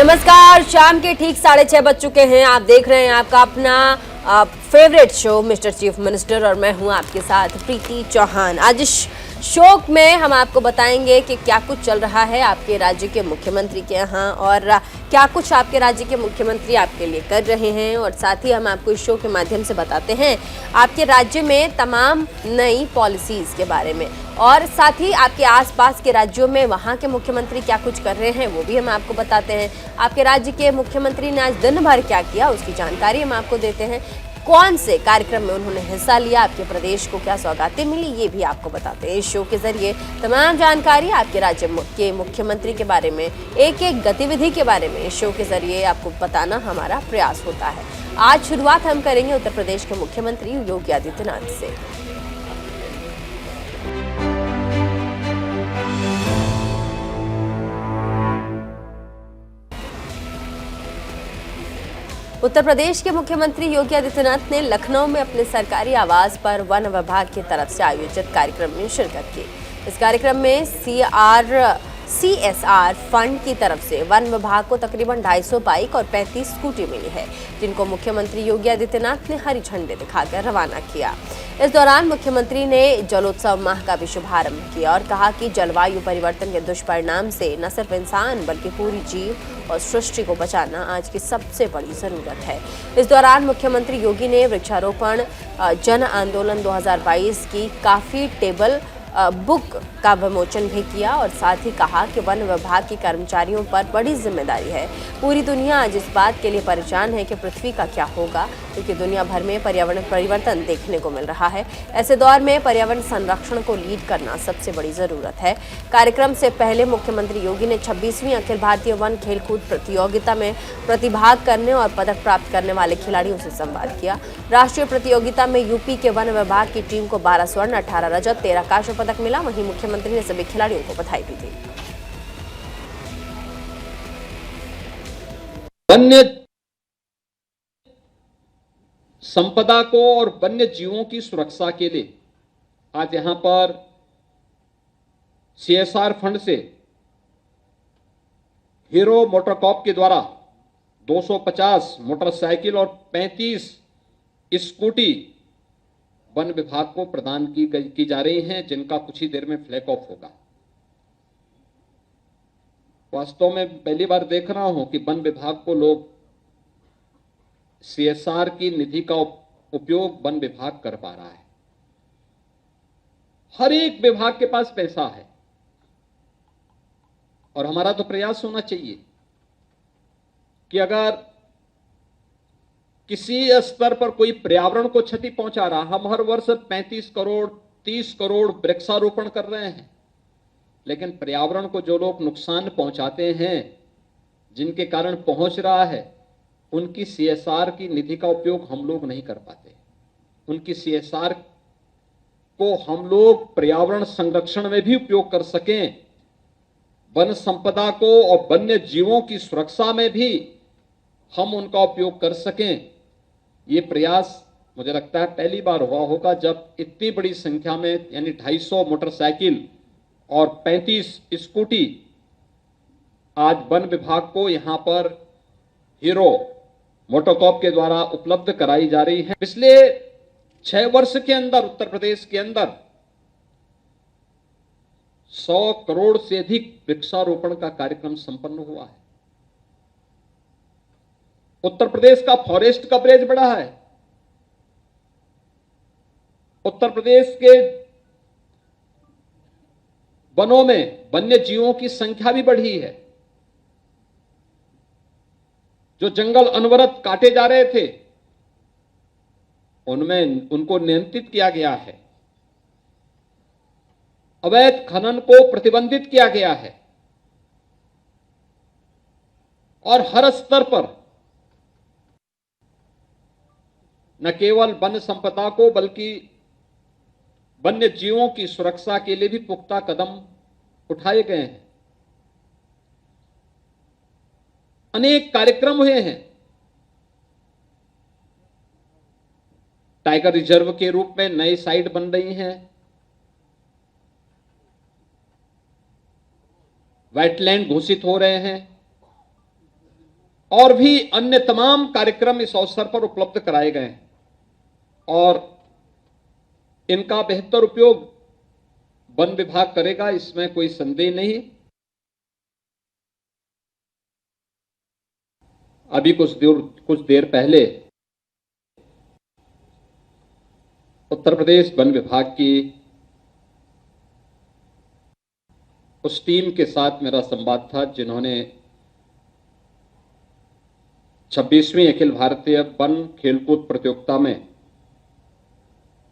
नमस्कार। शाम के ठीक 6:30 बज चुके हैं। आप देख रहे हैं आपका अपना favourite show mister chief minister और मैं हूं आपके साथ प्रीति चौहान। आज इस शो में हम आपको बताएंगे कि क्या कुछ चल रहा है आपके राज्य के मुख्यमंत्री के यहाँ और क्या कुछ आपके राज्य के मुख्यमंत्री आपके लिए कर रहे हैं, और साथ ही हम आपको इस शो के माध्यम से बताते हैं आपके राज्य में तमाम नई पॉलिसीज़ के बारे में, और साथ ही आपके आसपास के राज्यों में वहाँ के मुख्यमंत्री क्या कुछ कर रहे हैं वो भी हम आपको बताते हैं। आपके राज्य के मुख्यमंत्री ने आज दिन भर क्या किया उसकी जानकारी हम आपको देते हैं। कौन से कार्यक्रम में उन्होंने हिस्सा लिया, आपके प्रदेश को क्या सौगातें मिली, ये भी आपको बताते हैं। इस शो के जरिए तमाम जानकारी आपके राज्य के मुख्यमंत्री के बारे में, एक एक गतिविधि के बारे में इस शो के जरिए आपको बताना हमारा प्रयास होता है। आज शुरुआत हम करेंगे उत्तर प्रदेश के मुख्यमंत्री योगी आदित्यनाथ से। उत्तर प्रदेश के मुख्यमंत्री योगी आदित्यनाथ ने लखनऊ में अपने सरकारी आवास पर वन विभाग की तरफ से आयोजित कार्यक्रम में शिरकत की। इस कार्यक्रम में CSR फंड की तरफ से वन विभाग को तकरीबन 250 बाइक और 35 स्कूटी मिली है, जिनको मुख्यमंत्री योगी आदित्यनाथ ने हरी झंडी दिखाकर रवाना किया। इस दौरान मुख्यमंत्री ने जलोत्सव माह का भी शुभारंभ किया और कहा कि जलवायु परिवर्तन के दुष्परिणाम से न सिर्फ इंसान बल्कि पूरी जीव और सृष्टि को बचाना आज की सबसे बड़ी जरूरत है। इस दौरान मुख्यमंत्री योगी ने वृक्षारोपण जन आंदोलन 2022 की काफी टेबल बुक का विमोचन भी किया और साथ ही कहा कि वन विभाग के कर्मचारियों पर बड़ी जिम्मेदारी है। पूरी दुनिया आज इस बात के लिए परेशान है कि पृथ्वी का क्या होगा, क्योंकि दुनिया भर में पर्यावरण परिवर्तन देखने को मिल रहा है। ऐसे दौर में पर्यावरण संरक्षण को लीड करना सबसे बड़ी जरूरत है। कार्यक्रम से पहले मुख्यमंत्री योगी ने 26वीं अखिल भारतीय वन खेलकूद प्रतियोगिता में प्रतिभाग करने और पदक प्राप्त करने वाले खिलाड़ियों से संवाद किया। राष्ट्रीय प्रतियोगिता में यूपी के वन विभाग की टीम को 12 स्वर्ण, 18 रजत, 13 कांस्य पदक मिला। वहीं मुख्यमंत्री ने सभी खिलाड़ियों को बधाई भी दी। वन्य संपदा को और वन्य जीवों की सुरक्षा के लिए आज यहां पर CSR फंड से हीरो मोटरकॉर्प के द्वारा 250 मोटरसाइकिल और 35 स्कूटी वन विभाग को प्रदान की जा रही हैं, जिनका कुछ ही देर में फ्लैग ऑफ होगा। वास्तव में पहली बार देख रहा हूं कि वन विभाग को लोग CSR की निधि का उपयोग वन विभाग कर पा रहा है। हर एक विभाग के पास पैसा है और हमारा तो प्रयास होना चाहिए कि अगर किसी स्तर पर कोई पर्यावरण को क्षति पहुंचा रहा, हम हर वर्ष 35 करोड़ 30 करोड़ वृक्षारोपण कर रहे हैं, लेकिन पर्यावरण को जो लोग नुकसान पहुंचाते हैं, जिनके कारण पहुंच रहा है, उनकी CSR की निधि का उपयोग हम लोग नहीं कर पाते। उनकी CSR को हम लोग पर्यावरण संरक्षण में भी उपयोग कर सकें, वन संपदा को और वन्य जीवों की सुरक्षा में भी हम उनका उपयोग कर सकें। ये प्रयास मुझे लगता है पहली बार हुआ होगा जब इतनी बड़ी संख्या में यानी 250 मोटरसाइकिल और 35 स्कूटी आज वन विभाग को यहां पर हीरो मोटरकॉर्प के द्वारा उपलब्ध कराई जा रही है। पिछले 6 वर्ष के अंदर उत्तर प्रदेश के अंदर 100 करोड़ से अधिक वृक्षारोपण का कार्यक्रम संपन्न हुआ है। उत्तर प्रदेश का फॉरेस्ट कवरेज बढ़ा है। उत्तर प्रदेश के वनों में वन्य जीवों की संख्या भी बढ़ी है। जो जंगल अनवरत काटे जा रहे थे उनमें उनको नियंत्रित किया गया है। अवैध खनन को प्रतिबंधित किया गया है और हर स्तर पर न केवल वन संपदा को बल्कि वन्य जीवों की सुरक्षा के लिए भी पुख्ता कदम उठाए गए हैं। अनेक कार्यक्रम हुए हैं। टाइगर रिजर्व के रूप में नई साइट बन रही हैं, वेटलैंड घोषित हो रहे हैं, और भी अन्य तमाम कार्यक्रम इस अवसर पर उपलब्ध कराए गए हैं और इनका बेहतर उपयोग वन विभाग करेगा, इसमें कोई संदेह नहीं। अभी कुछ देर पहले उत्तर प्रदेश वन विभाग की उस टीम के साथ मेरा संवाद था जिन्होंने 26वीं अखिल भारतीय वन खेलकूद प्रतियोगिता में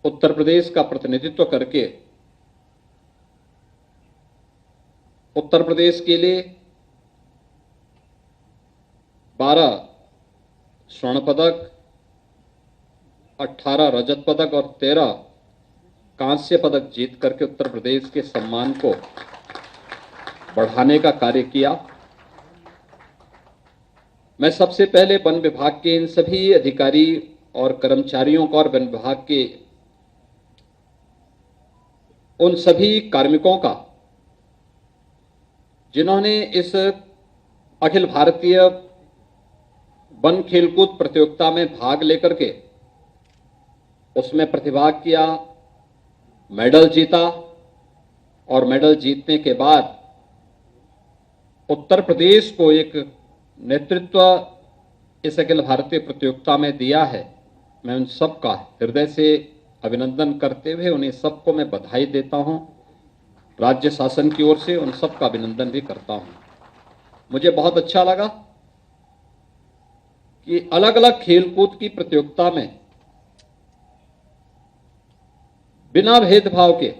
उत्तर प्रदेश का प्रतिनिधित्व करके उत्तर प्रदेश के लिए 12 स्वर्ण पदक, 18 रजत पदक और 13 कांस्य पदक जीत करके उत्तर प्रदेश के सम्मान को बढ़ाने का कार्य किया। मैं सबसे पहले वन विभाग के इन सभी अधिकारी और कर्मचारियों का और वन विभाग के उन सभी कार्मिकों का जिन्होंने इस अखिल भारतीय वन खेलकूद प्रतियोगिता में भाग लेकर के उसमें प्रतिभाग किया, मेडल जीता और मेडल जीतने के बाद उत्तर प्रदेश को एक नेतृत्व इस अखिल भारतीय प्रतियोगिता में दिया है, मैं उन सबका हृदय से अभिनंदन करते हुए उन्हें सबको मैं बधाई देता हूं। राज्य शासन की ओर से उन सबका अभिनंदन भी करता हूं। मुझे बहुत अच्छा लगा कि अलग अलग खेलकूद की प्रतियोगिता में बिना भेदभाव के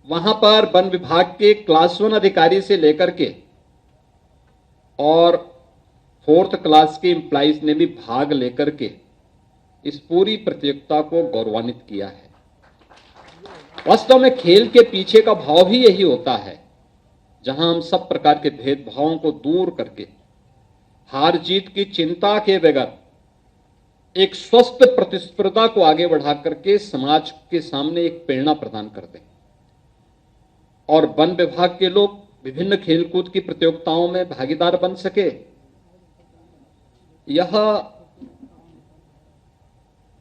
वहां पर वन विभाग के क्लास 1 अधिकारी से लेकर के और 4th क्लास के एम्प्लॉइज ने भी भाग लेकर के इस पूरी प्रतियोगिता को गौरवान्वित किया है। वास्तव में खेल के पीछे का भाव भी यही होता है, जहां हम सब प्रकार के भेदभावों को दूर करके हार जीत की चिंता के बगैर एक स्वस्थ प्रतिस्पर्धा को आगे बढ़ा करके समाज के सामने एक प्रेरणा प्रदान करते हैं और वन विभाग के लोग विभिन्न खेलकूद की प्रतियोगिताओं में भागीदार बन सके। यह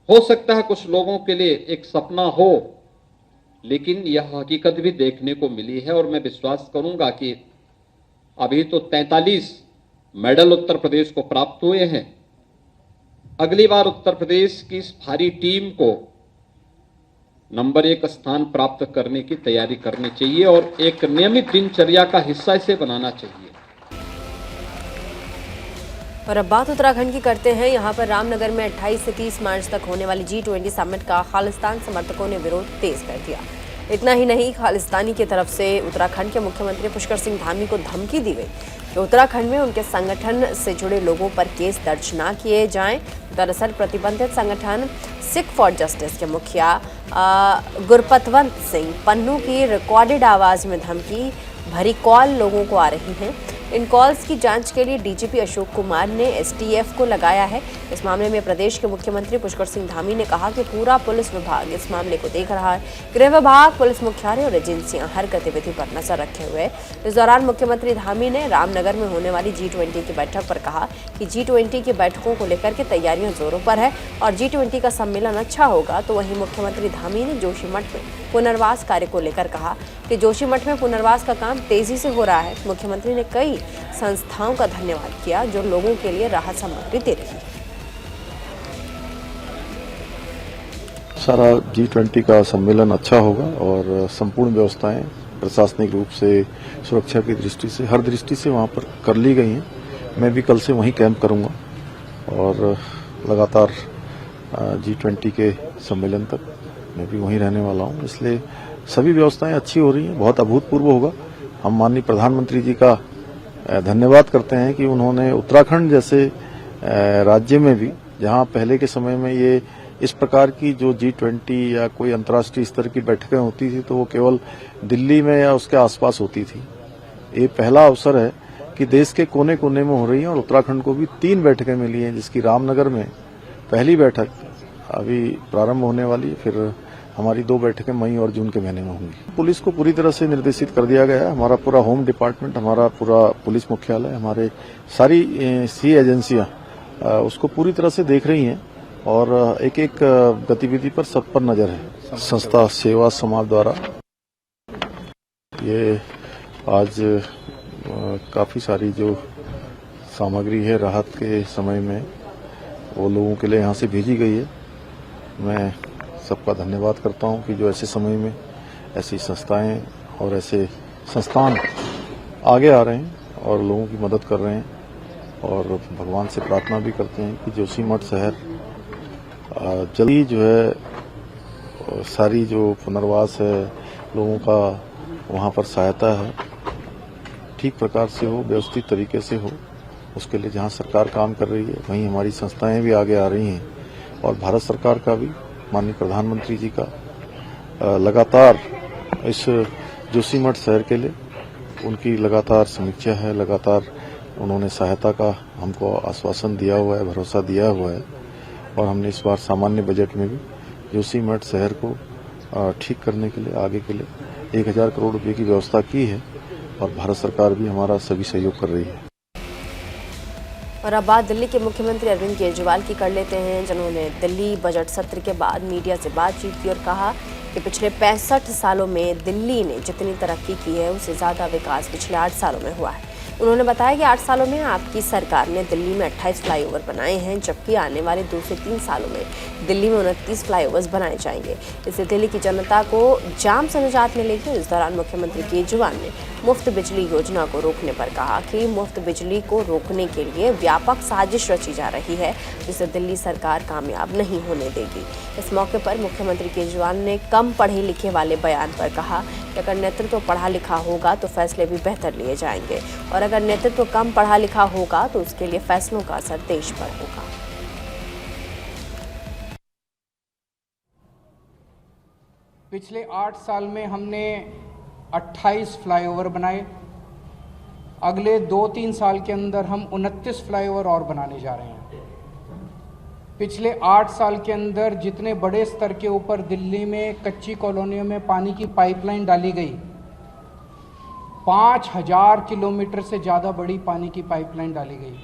हो सकता है कुछ लोगों के लिए एक सपना हो, लेकिन यह हकीकत भी देखने को मिली है और मैं विश्वास करूंगा कि अभी तो 43 मेडल उत्तर प्रदेश को प्राप्त हुए हैं। अगली बार उत्तर प्रदेश की इस भारी टीम को नंबर 1 स्थान प्राप्त करने की तैयारी करनी चाहिए और एक नियमित दिनचर्या का हिस्सा इसे बनाना चाहिए। और अब बात उत्तराखंड की करते हैं। यहाँ पर रामनगर में 28 से 30 मार्च तक होने वाली G20 समिट का खालिस्तान समर्थकों ने विरोध तेज कर दिया। इतना ही नहीं, खालिस्तानी की तरफ से उत्तराखंड के मुख्यमंत्री पुष्कर सिंह धामी को धमकी दी गई कि उत्तराखंड में उनके संगठन से जुड़े लोगों पर केस दर्ज न किए जाएं। दरअसल प्रतिबंधित संगठन सिख फॉर जस्टिस के मुखिया गुरपतवंत सिंह पन्नू की रिकॉर्डेड आवाज में धमकी भरी कॉल लोगों को आ रही हैं। इन कॉल्स की जांच के लिए डीजीपी अशोक कुमार ने एसटीएफ को लगाया है। इस मामले में प्रदेश के मुख्यमंत्री पुष्कर सिंह धामी ने कहा कि पूरा पुलिस विभाग इस मामले को देख रहा है। गृह विभाग, पुलिस मुख्यालय और एजेंसियां हर गतिविधि पर नजर रखे हुए। इस दौरान मुख्यमंत्री धामी ने रामनगर में होने वाली G20 की बैठक पर कहा कि G20 की बैठकों को लेकर के तैयारियां जोरों पर है और G20 का सम्मेलन अच्छा होगा। तो वहीं मुख्यमंत्री धामी ने जोशीमठ में पुनर्वास कार्य को लेकर कहा कि जोशीमठ में पुनर्वास का काम तेजी से हो रहा है। मुख्यमंत्री ने कई संस्थाओं का धन्यवाद किया जो लोगों के लिए राहत सामग्री दे रही है। सारा G20 का सम्मेलन अच्छा होगा और संपूर्ण व्यवस्थाएं प्रशासनिक रूप से सुरक्षा की दृष्टि से हर दृष्टि से वहां पर कर ली गई हैं। मैं भी कल से वहीं कैंप करूंगा और लगातार G20 के सम्मेलन तक मैं भी वहीं रहने वाला हूं, इसलिए सभी व्यवस्थाएं अच्छी हो रही हैं। बहुत अभूतपूर्व होगा। हम माननीय प्रधानमंत्री जी का धन्यवाद करते हैं कि उन्होंने उत्तराखंड जैसे राज्य में भी, जहां पहले के समय में ये इस प्रकार की जो G20 या कोई अंतर्राष्ट्रीय स्तर की बैठकें होती थी तो वो केवल दिल्ली में या उसके आसपास होती थी। ये पहला अवसर है कि देश के कोने कोने में हो रही है और उत्तराखंड को भी 3 बैठकें मिली हैं, जिसकी रामनगर में पहली बैठक अभी प्रारंभ होने वाली है, फिर हमारी 2 बैठकें मई और जून के महीने में होंगी। पुलिस को पूरी तरह से निर्देशित कर दिया गया है। हमारा पूरा होम डिपार्टमेंट, हमारा पूरा पुलिस मुख्यालय, हमारे सारी सी एजेंसियां उसको पूरी तरह से देख रही हैं और एक एक गतिविधि पर सब पर नजर है। संस्था सेवा समाज द्वारा ये आज काफी सारी जो सामग्री है राहत के समय में वो लोगों के लिए यहाँ से भेजी गई है। मैं सबका धन्यवाद करता हूँ कि जो ऐसे समय में ऐसी संस्थाएं और ऐसे संस्थान आगे आ रहे हैं और लोगों की मदद कर रहे हैं, और भगवान से प्रार्थना भी करते हैं कि जोशीमठ शहर जल्दी जो है सारी जो पुनर्वास है लोगों का वहाँ पर सहायता है ठीक प्रकार से हो, व्यवस्थित तरीके से हो। उसके लिए जहाँ सरकार काम कर रही है वहीं हमारी संस्थाएं भी आगे आ रही हैं, और भारत सरकार का भी, माननीय प्रधानमंत्री जी का लगातार इस जोशीमठ शहर के लिए उनकी लगातार समीक्षा है, लगातार उन्होंने सहायता का हमको आश्वासन दिया हुआ है, भरोसा दिया हुआ है, और हमने इस बार सामान्य बजट में भी जोशीमठ शहर को ठीक करने के लिए, आगे के लिए 1000 करोड़ रुपए की व्यवस्था की है, और भारत सरकार भी हमारा सभी सहयोग कर रही है। और अब बात दिल्ली के मुख्यमंत्री अरविंद केजरीवाल की कर लेते हैं, जिन्होंने दिल्ली बजट सत्र के बाद मीडिया से बातचीत की और कहा कि पिछले 65 सालों में दिल्ली ने जितनी तरक्की की है उससे ज़्यादा विकास पिछले 8 सालों में हुआ है। उन्होंने बताया कि 8 सालों में आपकी सरकार ने दिल्ली में 28 फ्लाईओवर बनाए हैं, जबकि आने वाले 2 से 3 सालों में दिल्ली में 29 फ्लाईओवर्स बनाए जाएंगे। इससे दिल्ली की जनता को जाम से निजात मिलेगी। इस दौरान मुख्यमंत्री केजरीवाल ने मुफ्त बिजली योजना को रोकने पर कहा कि मुफ्त बिजली को रोकने के लिए व्यापक साजिश रची जा रही है, जिसे दिल्ली सरकार कामयाब नहीं होने देगी। इस मौके पर मुख्यमंत्री केजरीवाल ने कम पढ़े लिखे वाले बयान पर कहा कि अगर नेतृत्व पढ़ा लिखा होगा तो फैसले भी बेहतर लिए जाएंगे, और अगर नेतृत्व कम पढ़ा लिखा होगा तो उसके लिए फैसलों का असर देश पर होगा। पिछले 8 साल में हमने 28 फ्लाईओवर बनाए। अगले 2-3 साल के अंदर हम 29 फ्लाईओवर और बनाने जा रहे हैं। पिछले 8 साल के अंदर जितने बड़े स्तर के ऊपर दिल्ली में कच्ची कॉलोनियों में पानी की पाइपलाइन डाली गई, 5000 किलोमीटर से ज़्यादा बड़ी पानी की पाइपलाइन डाली गई,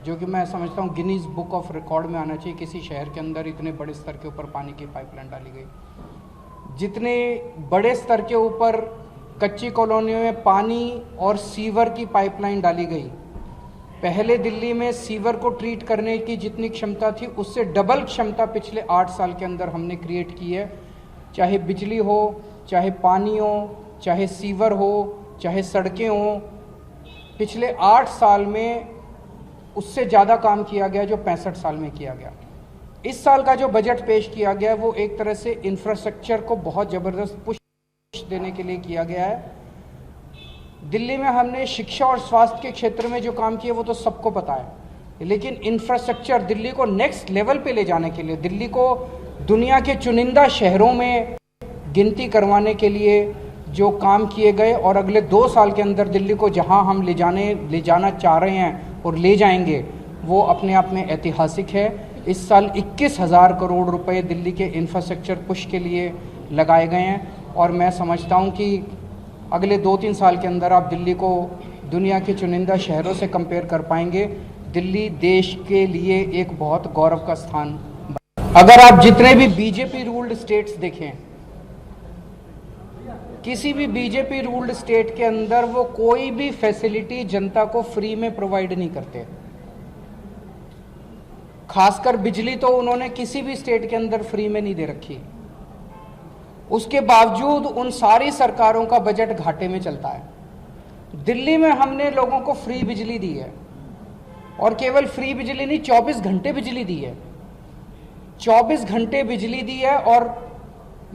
जो कि मैं समझता हूँ गिनीज बुक ऑफ रिकॉर्ड में आना चाहिए। किसी शहर के अंदर इतने बड़े स्तर के ऊपर पानी की पाइपलाइन डाली गई। जितने बड़े स्तर के ऊपर कच्ची कॉलोनियों में पानी और सीवर की पाइपलाइन डाली गई। पहले दिल्ली में सीवर को ट्रीट करने की जितनी क्षमता थी उससे डबल क्षमता पिछले 8 साल के अंदर हमने क्रिएट की है। चाहे बिजली हो, चाहे पानी हो, चाहे सीवर हो, चाहे सड़कें हो, पिछले 8 साल में उससे ज़्यादा काम किया गया जो 65 साल में किया गया। इस साल का जो बजट पेश किया गया है वो एक तरह से इंफ्रास्ट्रक्चर को बहुत ज़बरदस्त पुश देने के लिए किया गया है। दिल्ली में हमने शिक्षा और स्वास्थ्य के क्षेत्र में जो काम किया वो तो सबको पता है, लेकिन इंफ्रास्ट्रक्चर दिल्ली को नेक्स्ट लेवल पे ले जाने के लिए, दिल्ली को दुनिया के चुनिंदा शहरों में गिनती करवाने के लिए जो काम किए गए, और अगले 2 साल के अंदर दिल्ली को जहां हम ले जाना चाह रहे हैं और ले जाएंगे, वो अपने आप में ऐतिहासिक है। इस साल 21,000 करोड़ रुपए दिल्ली के इंफ्रास्ट्रक्चर पुश के लिए लगाए गए हैं, और मैं समझता हूं कि अगले 2-3 साल के अंदर आप दिल्ली को दुनिया के चुनिंदा शहरों से कंपेयर कर पाएंगे। दिल्ली देश के लिए एक बहुत गौरव का स्थान। अगर आप जितने भी बीजेपी रूल्ड स्टेट्स देखें, किसी भी बीजेपी रूल्ड स्टेट के अंदर वो कोई भी फैसिलिटी जनता को फ्री में प्रोवाइड नहीं करते। खासकर बिजली तो उन्होंने किसी भी स्टेट के अंदर फ्री में नहीं दे रखी। उसके बावजूद उन सारी सरकारों का बजट घाटे में चलता है। दिल्ली में हमने लोगों को फ्री बिजली दी है, और केवल फ्री बिजली नहीं, 24 घंटे बिजली दी है। 24 घंटे बिजली दी है, और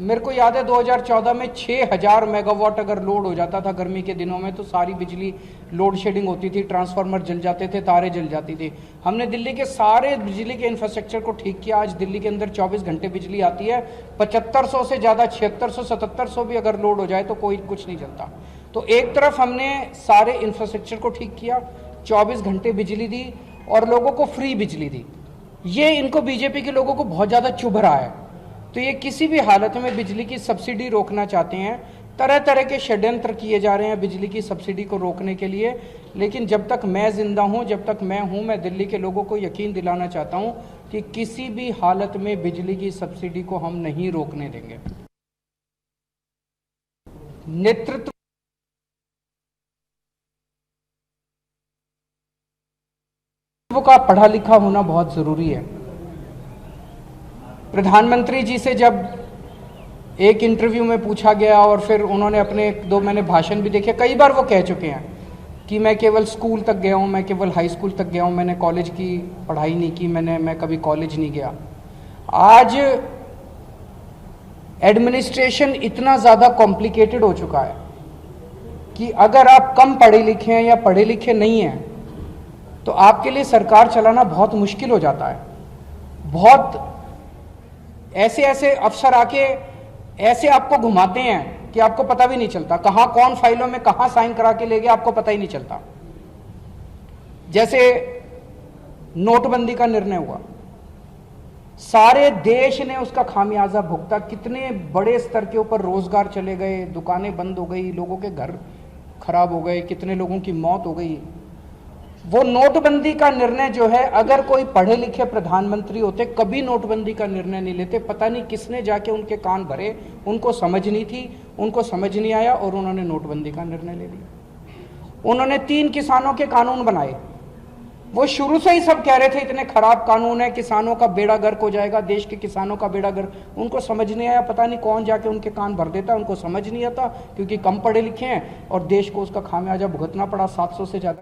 मेरे को याद है 2014 में 6000 मेगावाट अगर लोड हो जाता था गर्मी के दिनों में तो सारी बिजली लोड शेडिंग होती थी, ट्रांसफार्मर जल जाते थे, तारे जल जाती थी। हमने दिल्ली के सारे बिजली के इंफ्रास्ट्रक्चर को ठीक किया। आज दिल्ली के अंदर 24 घंटे बिजली आती है। 7500 से ज़्यादा, 7600, 7700 भी अगर लोड हो जाए तो कोई कुछ नहीं चलता। तो एक तरफ हमने सारे इंफ्रास्ट्रक्चर को ठीक किया, 24 घंटे बिजली दी और लोगों को फ्री बिजली दी। ये इनको बीजेपी के लोगों को बहुत ज़्यादा चुभ रहा है। तो ये किसी भी हालत में बिजली की सब्सिडी रोकना चाहते हैं। तरह तरह के षड्यंत्र किए जा रहे हैं बिजली की सब्सिडी को रोकने के लिए, लेकिन जब तक मैं जिंदा हूं, जब तक मैं हूं, मैं दिल्ली के लोगों को यकीन दिलाना चाहता हूं कि किसी भी हालत में बिजली की सब्सिडी को हम नहीं रोकने देंगे। नेतृत्व का पढ़ा लिखा होना बहुत जरूरी है। प्रधानमंत्री जी से जब एक इंटरव्यू में पूछा गया और फिर उन्होंने अपने 2 मैंने भाषण भी देखे, कई बार वो कह चुके हैं कि मैं केवल स्कूल तक गया हूँ, मैं केवल हाई स्कूल तक गया हूँ, मैंने कॉलेज की पढ़ाई नहीं की, मैं कभी कॉलेज नहीं गया। आज एडमिनिस्ट्रेशन इतना ज़्यादा कॉम्प्लिकेटेड हो चुका है कि अगर आप कम पढ़े लिखे हैं या पढ़े लिखे नहीं हैं तो आपके लिए सरकार चलाना बहुत मुश्किल हो जाता है। बहुत ऐसे ऐसे अफसर आके ऐसे आपको घुमाते हैं कि आपको पता भी नहीं चलता कहां कौन फाइलों में कहां साइन करा के ले गया, आपको पता ही नहीं चलता। जैसे नोटबंदी का निर्णय हुआ, सारे देश ने उसका खामियाजा भुगता, कितने बड़े स्तर के ऊपर रोजगार चले गए, दुकानें बंद हो गई, लोगों के घर खराब हो गए, कितने लोगों की मौत हो गई। वो नोटबंदी का निर्णय जो है, अगर कोई पढ़े लिखे प्रधानमंत्री होते कभी नोटबंदी का निर्णय नहीं लेते। पता नहीं किसने जाके उनके कान भरे, उनको समझ नहीं थी, उनको समझ नहीं आया और उन्होंने नोटबंदी का निर्णय ले लिया। उन्होंने 3 किसानों के कानून बनाए। वो शुरू से ही सब कह रहे थे इतने खराब कानून है, किसानों का बेड़ा गर्क हो जाएगा, देश के किसानों का बेड़ा गर्क। उनको समझ नहीं आया, पता नहीं कौन जाके उनके कान भर देता, उनको समझ नहीं आता क्योंकि कम पढ़े लिखे हैं और देश को उसका खामियाजा भुगतना पड़ा 700 से ज्यादा।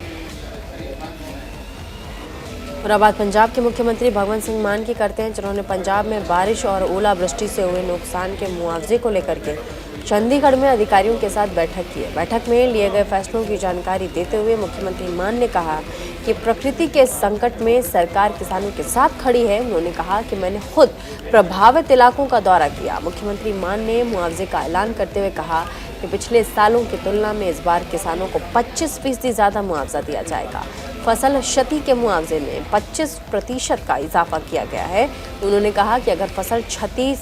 और अब बात पंजाब के मुख्यमंत्री भगवंत सिंह मान की करते हैं, जिन्होंने पंजाब में बारिश और ओलावृष्टि से हुए नुकसान के मुआवजे को लेकर के चंडीगढ़ में अधिकारियों के साथ बैठक की है। बैठक में लिए गए फैसलों की जानकारी देते हुए मुख्यमंत्री मान ने कहा कि प्रकृति के संकट में सरकार किसानों के साथ खड़ी है। उन्होंने कहा कि मैंने खुद प्रभावित इलाकों का दौरा किया। मुख्यमंत्री मान ने मुआवजे का ऐलान करते हुए कहा कि पिछले सालों की तुलना में इस बार किसानों को 25% ज़्यादा मुआवजा दिया जाएगा। फसल क्षति के मुआवजे में 25% का इजाफा किया गया है। उन्होंने कहा कि अगर फसल क्षति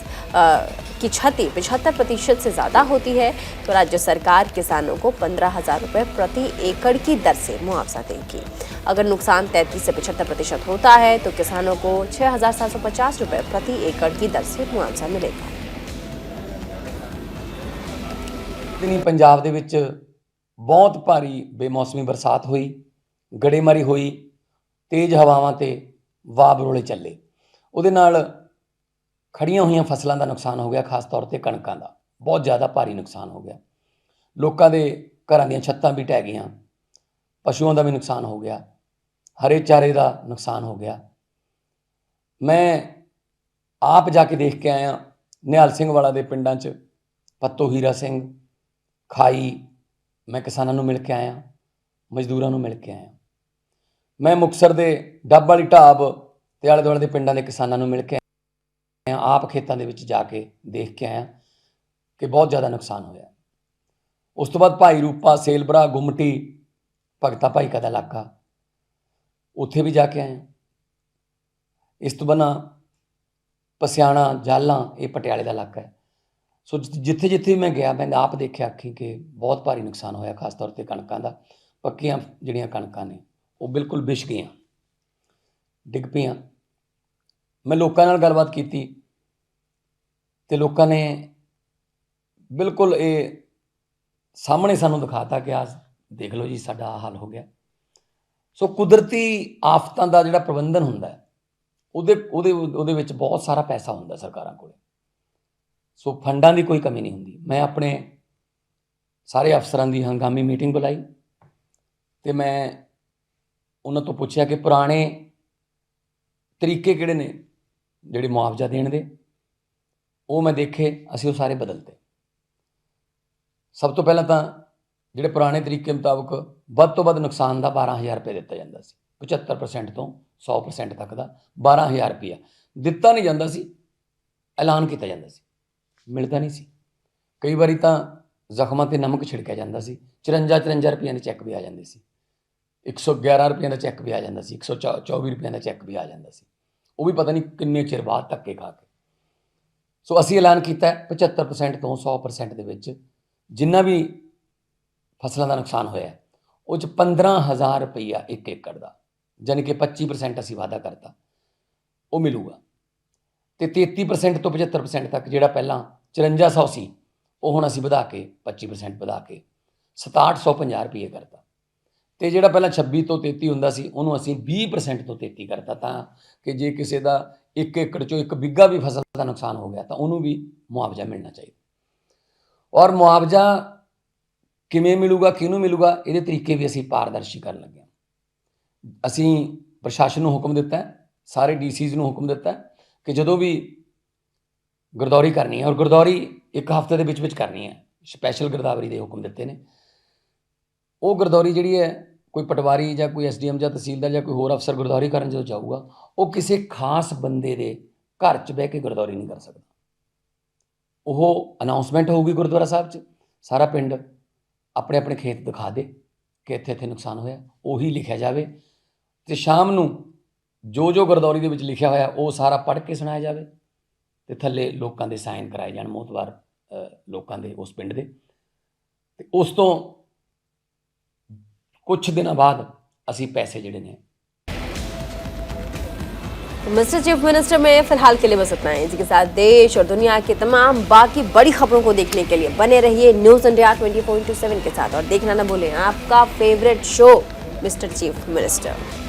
75% से ज़्यादा होती है तो राज्य सरकार किसानों को 15,000 रुपये प्रति एकड़ की दर से मुआवजा देगी। अगर नुकसान 33 से 75% होता है तो किसानों को 6,750 रुपये प्रति एकड़ की दर से मुआवजा मिलेगा। दिनी पंजाब दे विच बहुत भारी बेमौसमी बरसात हुई, गड़ेमारी हुई, तेज़ हवावां ते वाह बरोले चले। उहदे नाल खड़ियां हुई फसलों का नुकसान हो गया, खास तौर पर कणकां का बहुत ज़्यादा भारी नुकसान हो गया। लोगों के घरां दीयां छत्तां भी ढह गईयां, पशुओं का भी नुकसान हो गया, हरे चारे का नुकसान हो गया। मैं आप जाके देख के आया निहाल सिंह वाला दे पिंडां च, पत्तो हीरा सिंह, खाई, मैं किसानों नूं मिल के आया, मजदूरों नूं मिल के आया। मैं मुक्तसर दे डब वाली ढाब ते आले दुआले दे पिंडां दे किसानों नूं मिल के आया, आप खेतों के जाके देख के आया कि बहुत ज़्यादा नुकसान होया। उस तो बाद भाई रूपा, सेलबरा, गुमटी, भगता भाईका का इलाका, उत्थे भी जाके आए। इस तो बना पसियाणा, जालां, ये पटियाले का इलाका है। सो जिथे जिथे मैं गया मैं आप देखिया अखी कि बहुत भारी नुकसान होया, खास तौर पर कणकां का। पक्कियां जिहड़ियां कणकां ने वो बिल्कुल विछ गईयां, डिग पईयां। मैं लोकां नाल गलबात कीती ते लोकां ने बिल्कुल ये सामने सानूं दिखाता कि आज देख लो जी साडा हाल हो गया। सो कुदरती आफतां दा जिहड़ा प्रबंधन हुंदा है ਉਹਦੇ ਵਿੱਚ बहुत सारा पैसा ਹੁੰਦਾ सरकारां कोल। सो फंडां की कोई कमी नहीं हुंदी। मैं अपने सारे अफसरां की हंगामी मीटिंग बुलाई तो मैं उन्हां तो पुछया कि पुराने तरीके किहड़े ने जिहड़े मुआवजा देण दे, वो मैं देखे, असीं वो सारे बदलते। सब तो पहलां तां जिहड़े पुराने तरीके मुताबक वध तो वध नुकसान का 12,000 रुपये दिता जांदा सी, 75% तो 100% तक का 12,000 रुपया दिता नहीं जाता सी, ऐलान किया जाता सी, मिलता नहीं सी। कई बारी तो जख्मां ते नमक छिड़किया जाता सी, 54 रुपये के चैक भी आ जाते सी, 111 रुपये का चैक भी आ जाता सी, 124 रुपये का चैक भी आ जाता सी। वो भी पता नहीं किन्ने चिर बाद धक्के खा के। ਸੋ ਅਸੀਂ ਐਲਾਨ ਕੀਤਾ ਹੈ 75% ਤੋਂ 100% ਦੇ ਵਿੱਚ ਜਿੰਨਾ ਵੀ ਫਸਲਾਂ ਦਾ ਨੁਕਸਾਨ ਹੋਇਆ ਹੈ, ਉਹ 'ਚ 15,000 ਰੁਪਈਆ 1 ਏਕੜ ਦਾ, ਯਾਨੀ ਕਿ 25% ਅਸੀਂ ਵਾਅਦਾ ਕਰਤਾ, ਉਹ ਮਿਲੂਗਾ। ਤੇ 33% ਤੋਂ 75% ਤੱਕ ਜਿਹੜਾ ਪਹਿਲਾਂ 5400 ਸੀ, ਉਹ ਹੁਣ ਅਸੀਂ ਵਧਾ ਕੇ 25% ਵਧਾ ਕੇ 6750 ਰੁਪਏ ਕਰਤਾ। ਤੇ ਜਿਹੜਾ ਪਹਿਲਾਂ 26 ਤੋਂ 33 ਹੁੰਦਾ ਸੀ, ਉਹਨੂੰ ਅਸੀਂ 20% ਤੋਂ 33 ਕਰਤਾ, ਤਾਂ ਕਿ ਜੇ ਕਿਸੇ ਦਾ 1 ਏਕੜ 'ਚੋਂ 1 ਬਿੱਗਾ ਵੀ ਫਸਲ ਦਾ ਨੁਕਸਾਨ ਹੋ ਗਿਆ ਤਾਂ ਉਹਨੂੰ ਵੀ ਮੁਆਵਜ਼ਾ ਮਿਲਣਾ ਚਾਹੀਦਾ। ਔਰ ਮੁਆਵਜ਼ਾ ਕਿਵੇਂ ਮਿਲੂਗਾ, ਕਿਹਨੂੰ ਮਿਲੂਗਾ, ਇਹਦੇ ਤਰੀਕੇ ਵੀ ਅਸੀਂ ਪਾਰਦਰਸ਼ੀ ਕਰਨ ਲੱਗੇ ਹਾਂ। ਅਸੀਂ ਪ੍ਰਸ਼ਾਸਨ ਨੂੰ ਹੁਕਮ ਦਿੱਤਾ ਹੈ, ਸਾਰੇ ਡੀਸੀਜ਼ ਨੂੰ ਹੁਕਮ ਦਿੱਤਾ ਹੈ ਕਿ ਜਦੋਂ ਵੀ ਗਿਰਦੌਰੀ ਕਰਨੀ ਹੈ, ਔਰ ਗਿਰਦੌਰੀ 1 ਹਫ਼ਤੇ ਦੇ ਵਿੱਚ ਵਿੱਚ ਕਰਨੀ ਹੈ, ਸਪੈਸ਼ਲ ਗਿਰਦਾਵਰੀ ਦੇ ਹੁਕਮ ਦਿੱਤੇ ਨੇ। ਉਹ ਗਿਰਦੌਰੀ ਜਿਹੜੀ ਹੈ, ਕੋਈ ਪਟਵਾਰੀ ਜਾਂ ਕੋਈ SDM ਜਾਂ ਤਹਿਸੀਲਦਾਰ ਜਾਂ ਕੋਈ ਹੋਰ ਅਫਸਰ ਗਿਰਦੌਰੀ ਕਰਨ ਜਦੋਂ ਜਾਊਗਾ, ਉਹ ਕਿਸੇ ਖਾਸ ਬੰਦੇ ਦੇ ਘਰ 'ਚ ਬਹਿ ਕੇ ਗਿਰਦੌਰੀ ਨਹੀਂ ਕਰ ਸਕਦਾ। ਉਹ ਅਨਾਉਂਸਮੈਂਟ ਹੋਊਗੀ ਗੁਰਦੁਆਰਾ ਸਾਹਿਬ 'ਚ, ਸਾਰਾ ਪਿੰਡ ਆਪਣੇ ਆਪਣੇ ਖੇਤ ਦਿਖਾ ਦੇ ਕਿ ਇੱਥੇ ਇੱਥੇ ਨੁਕਸਾਨ ਹੋਇਆ, ਉਹੀ ਲਿਖਿਆ ਜਾਵੇ, ਅਤੇ ਸ਼ਾਮ ਨੂੰ ਜੋ ਜੋ ਗਿਰਦੌਰੀ ਦੇ ਵਿੱਚ ਲਿਖਿਆ ਹੋਇਆ ਉਹ ਸਾਰਾ ਪੜ੍ਹ ਕੇ ਸੁਣਾਇਆ ਜਾਵੇ, ਅਤੇ ਥੱਲੇ ਲੋਕਾਂ ਦੇ ਸਾਈਨ ਕਰਾਏ ਜਾਣ, ਮੋਹਤਬਾਰ ਲੋਕਾਂ ਦੇ ਉਸ ਪਿੰਡ ਦੇ। ਅਤੇ ਉਸ ਤੋਂ कुछ दिनों बाद असी पैसे जिहड़े ने। मिस्टर चीफ मिनिस्टर में फिलहाल के लिए बस इतना है। इसी के साथ देश और दुनिया की तमाम बाकी बड़ी खबरों को देखने के लिए बने रहिए न्यूज़ इंडिया 24/7 के साथ, और देखना ना भूलें आपका favourite show mister chief minister.